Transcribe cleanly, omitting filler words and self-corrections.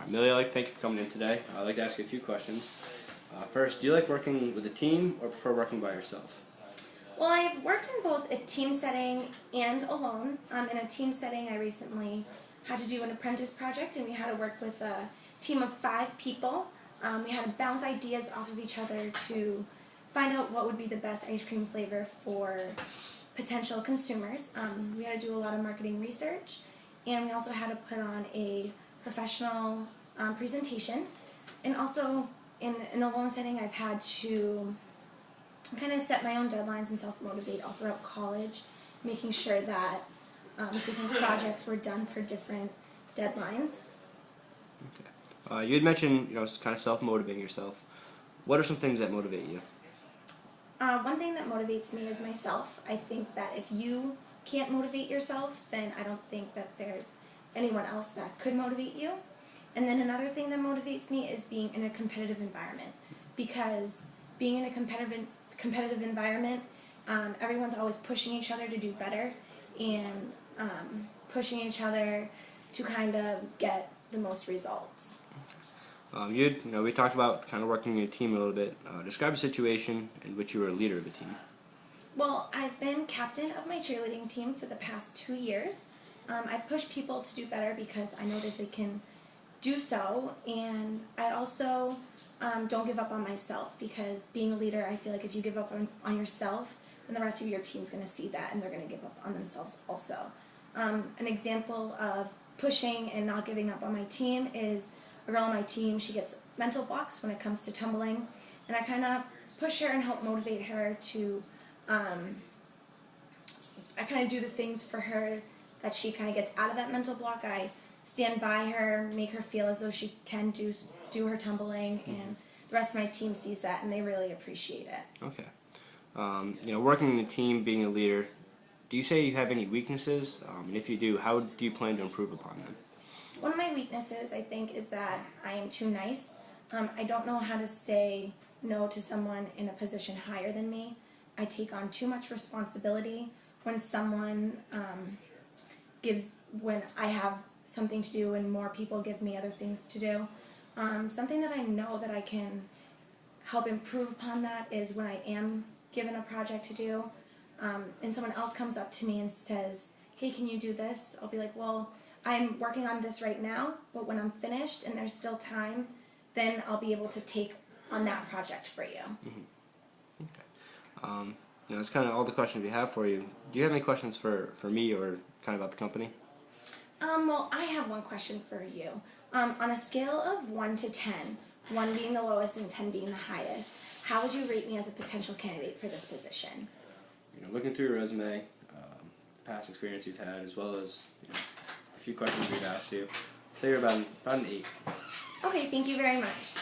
Amelia, thank you for coming in today. I'd like to ask you a few questions. First, do you like working with a team or prefer working by yourself? Well, I've worked in both a team setting and alone. In a team setting, I recently had to do an apprentice project, and we had to work with a team of 5 people. We had to bounce ideas off of each other to find out what would be the best ice cream flavor for potential consumers. We had to do a lot of marketing research, and we also had to put on a professional presentation. And also, in a alone setting, I've had to kind of set my own deadlines and self-motivate all throughout college, making sure that different projects were done for different deadlines. Okay. You had mentioned, kind of self-motivating yourself. What are some things that motivate you? One thing that motivates me is myself. I think that if you can't motivate yourself, then I don't think that there's anyone else that could motivate you. And then another thing that motivates me is being in a competitive environment, because being in a competitive environment, everyone's always pushing each other to do better and pushing each other to kind of get the most results. We talked about kind of working in a team a little bit. Describe a situation in which you were a leader of a team. Well, I've been captain of my cheerleading team for the past 2 years. I push people to do better because I know that they can do so, and I also don't give up on myself, because being a leader, I feel like if you give up on yourself, then the rest of your team's going to see that and they're going to give up on themselves also. An example of pushing and not giving up on my team is a girl on my team. She gets mental blocks when it comes to tumbling, and I kind of push her and help motivate her to I kind of do the things for her that she kind of gets out of that mental block. I stand by her, make her feel as though she can do her tumbling, and the rest of my team sees that and they really appreciate it. Okay. Working in a team, being a leader, do you say you have any weaknesses? And if you do, how do you plan to improve upon them? One of my weaknesses, I think, is that I am too nice. I don't know how to say no to someone in a position higher than me. I take on too much responsibility when when I have something to do and more people give me other things to do. Something that I know that I can help improve upon that is when I am given a project to do, and someone else comes up to me and says, "Hey, can you do this?" I'll be like, "Well, I'm working on this right now, but when I'm finished and there's still time, then I'll be able to take on that project for you." Okay. That's kind of all the questions we have for you. Do you have any questions for me or kind of about the company? Well, I have one question for you. On a scale of 1 to 10, 1 being the lowest and 10 being the highest, how would you rate me as a potential candidate for this position? Looking through your resume, past experience you've had, as well as a few questions we've asked you, say you're about an 8. Okay, thank you very much.